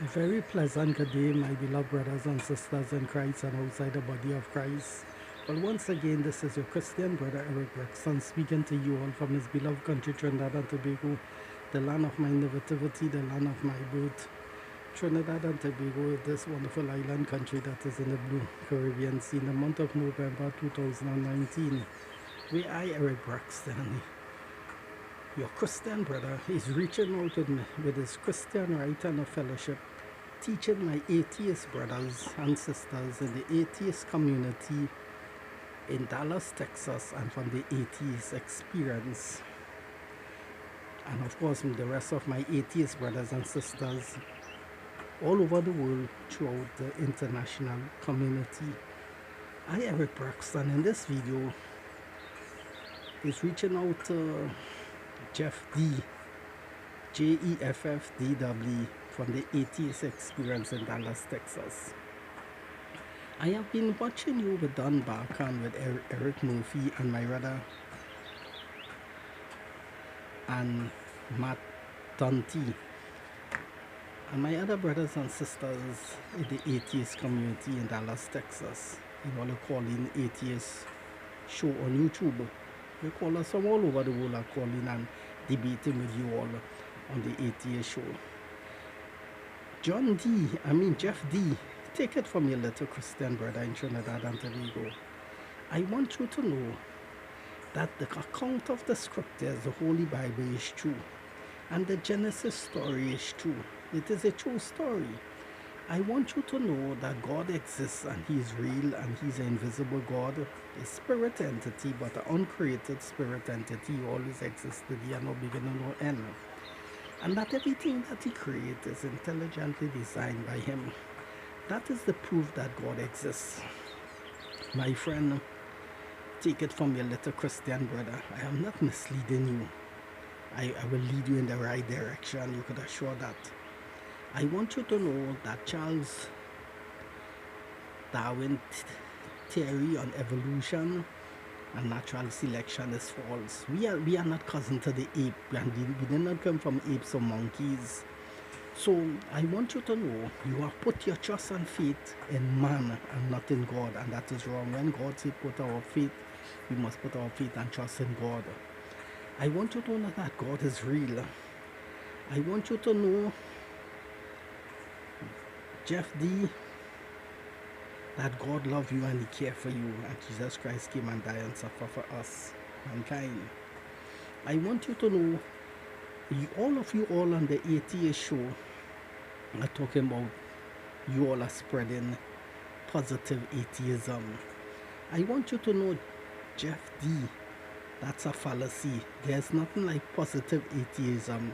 A very pleasant good day, my beloved brothers and sisters in Christ and outside the body of Christ. Well, once again, this is your Christian brother Eric Braxton speaking to you all from his beloved country, Trinidad and Tobago, the land of my nativity, the land of my birth. Trinidad and Tobago, this wonderful island country that is in the blue Caribbean Sea in the month of November 2019. Where I, Eric Braxton, your Christian brother, is reaching out with his Christian right and a fellowship, teaching my atheist brothers and sisters in the atheist community in Dallas, Texas, and from the atheist experience. And of course, the rest of my atheist brothers and sisters all over the world throughout the international community. I, Eric Braxton, in this video is reaching out to Jeff D, Jeffdw from the atheist experience in Dallas, Texas. I have been watching you with Don Barker and with Eric Murphy and my brother and Matt Dunty and my other brothers and sisters in the atheist community in Dallas, Texas. You know, they call in atheist show on YouTube. They call us from all over the world are calling and debating with you all on the atheist show. Jeff D, take it from your little Christian brother in Trinidad and Tobago. I want you to know that the account of the scriptures, the Holy Bible, is true. And the Genesis story is true. It is a true story. I want you to know that God exists and He is real and He's an invisible God, a spirit entity, but an uncreated spirit entity. He always existed. He had no beginning, no end. And that everything that He created is intelligently designed by Him. That is the proof that God exists. My friend, take it from your little Christian brother. I am not misleading you. I will lead you in the right direction. You could assure that. I want you to know that Charles Darwin's theory on evolution and natural selection is false. We are not cousin to the ape, and we did not come from apes or monkeys. So I want you to know you have put your trust and faith in man and not in God, and that is wrong. When God says put our faith, we must put our faith and trust in God. I want you to know that God is real. I want you to know, Jeff D, that God loves you and He cares for you, and Jesus Christ came and died and suffered for us, mankind. I want you to know, all of you all on the atheist show are talking about you all are spreading positive atheism. I want you to know, Jeff D, that's a fallacy. There's nothing like positive atheism.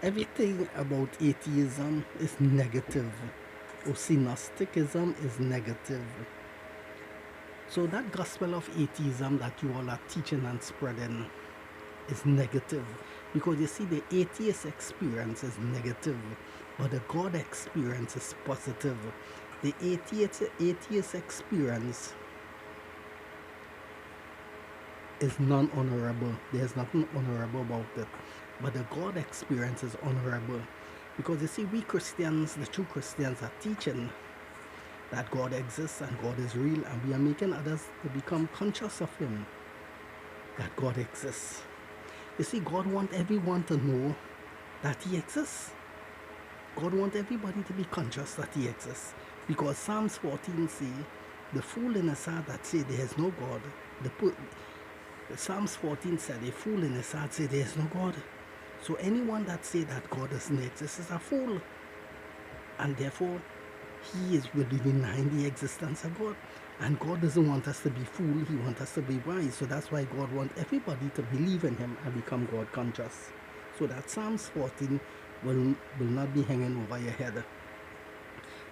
Everything about atheism is negative. Gnosticism is negative. So that gospel of atheism that you all are teaching and spreading is negative. Because you see, the atheist experience is negative, but the God experience is positive. The atheist experience is non-honorable. There's nothing honorable about it. But the God experience is honorable. Because you see, we Christians, the true Christians, are teaching that God exists and God is real, and we are making others to become conscious of Him, that God exists. You see, God wants everyone to know that He exists. God wants everybody to be conscious that He exists. Because Psalms 14 say, the fool in his heart that say there is no God, Psalms 14 said, a fool in his heart say there is no God. So anyone that say that God doesn't exist is a fool. And therefore, he will be denying the existence of God. And God doesn't want us to be fool, He wants us to be wise. So that's why God wants everybody to believe in Him and become God conscious. So that Psalms 14 will not be hanging over your head.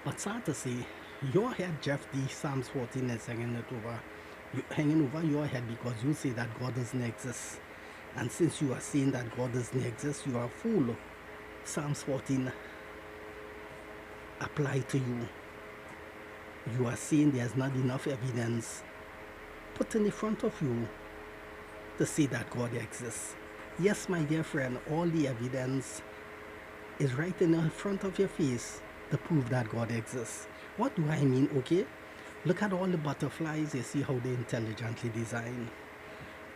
But sad to say, your head, Jeff D, Psalms 14 is hanging over your head because you say that God doesn't exist. And since you are saying that God doesn't exist, you are a fool. Psalms 14 apply to you. You are saying there's not enough evidence put in front of you to say that God exists. Yes, my dear friend, all the evidence is right in the front of your face. to prove that God exists. What do I mean? Okay, look at all the butterflies. You see how they intelligently designed.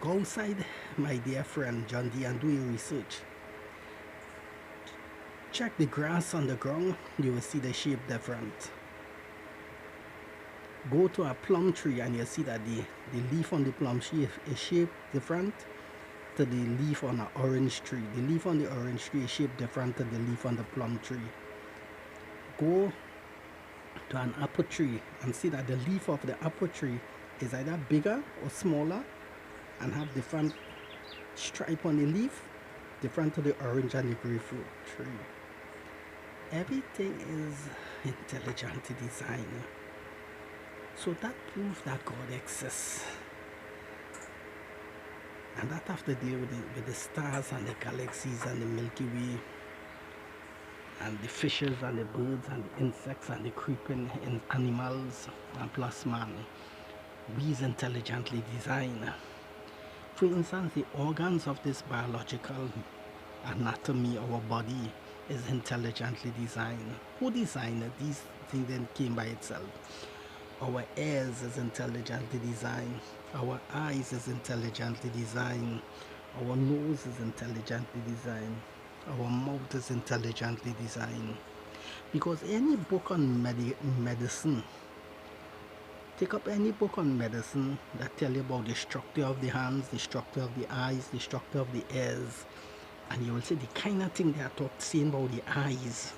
Go outside, my dear friend John D, and do your research. Check the grass on the ground, you will see the shape different. Go to a plum tree and you see that the leaf on the plum tree is shaped different to the leaf on an orange tree. The leaf on the orange tree is shaped different to the leaf on the plum tree. Go to an apple tree and see that the leaf of the apple tree is either bigger or smaller and have different stripe on the leaf, different to the orange and the grapefruit tree. Everything is intelligently designed. So that proves that God exists. And that have to deal with the stars and the galaxies and the Milky Way and the fishes and the birds and the insects and the creeping animals and plus man. We is intelligently designed. For instance, the organs of this biological anatomy, our body, is intelligently designed. Who designed it? These things then came by itself. Our ears is intelligently designed. Our eyes is intelligently designed. Our nose is intelligently designed. Our mouth is intelligently designed. Because any book on medicine, take up any book on medicine that tell you about the structure of the hands, the structure of the eyes, the structure of the ears, and you will see the kind of thing they are saying about the eyes,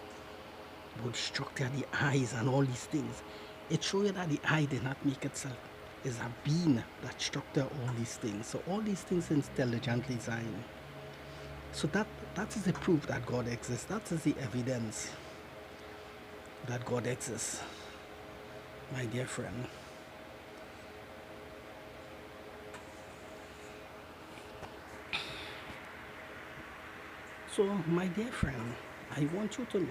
about the structure of the eyes and all these things. It shows you that the eye did not make itself. It's a being that structure all these things. So all these things intelligently designed. So that is the proof that God exists. That is the evidence that God exists, my dear friend. So, my dear friend, I want you to know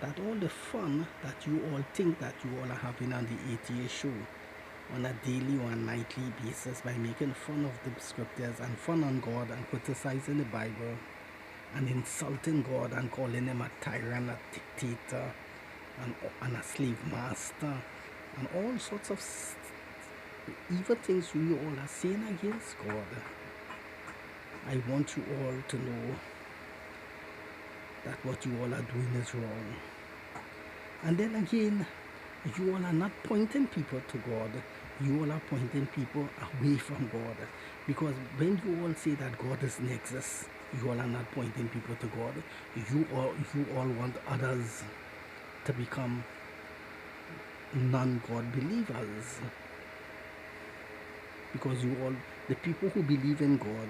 that all the fun that you all think that you all are having on the ATA show on a daily or a nightly basis by making fun of the scriptures and fun on God and criticizing the Bible and insulting God and calling him a tyrant, a dictator, and a slave master, and all sorts of evil things you all are saying against God. I want you all to know that what you all are doing is wrong. And then again, you all are not pointing people to God. You all are pointing people away from God. Because when you all say that God doesn't exist, you all are not pointing people to God. You all want others to become non-God believers. Because the people who believe in God,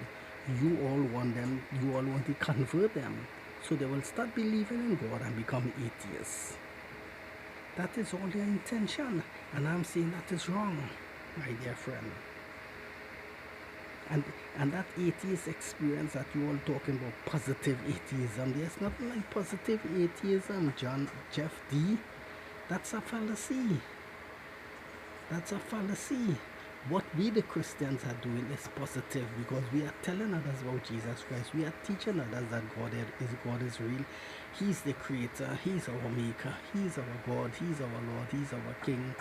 you all want to convert them. So they will start believing in God and become atheists. That is all their intention. And I'm saying that is wrong, my dear friend. And that atheist experience that you all talking about, positive atheism, there's nothing like positive atheism, Jeff D. That's a fallacy. That's a fallacy. What we the Christians are doing is positive because we are telling others about Jesus Christ. We are teaching others that God is real. He's the creator. He's our maker. He's our God. He's our Lord. He's our King.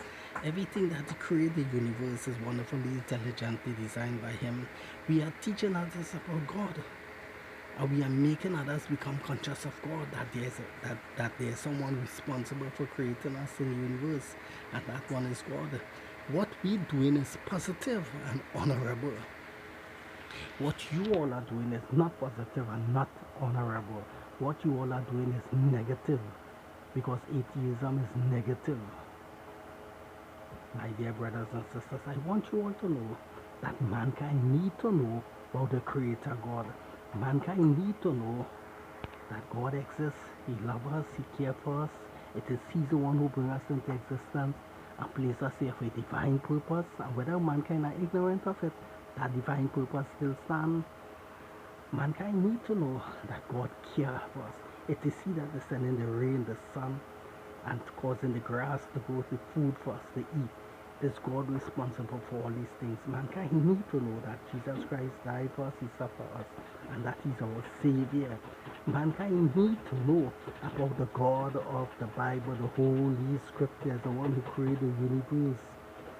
Everything that created the universe is wonderfully intelligently designed by him. We are teaching others about God. And we are making others become conscious of God, that there's someone responsible for creating us in the universe, and that one is God. What we're doing is positive and honorable. What you all are doing is not positive and not honorable. What you all are doing is negative, because atheism is negative. My dear brothers and sisters, I want you all to know that mankind need to know about the Creator God. Mankind need to know that God exists. He loves us. He cares for us. He's the one who brings us into existence and place us here for a divine purpose. And whether mankind are ignorant of it, that divine purpose still stands. Mankind need to know that God cares for us. It is He that is sending the rain, the sun, and causing the grass to grow, the food for us to eat. Is God responsible for all these things? Mankind need to know that Jesus Christ died for us, He suffered for us, and that He's our Savior. Mankind need to know about the God of the Bible, the Holy Scriptures, the one who created the universe.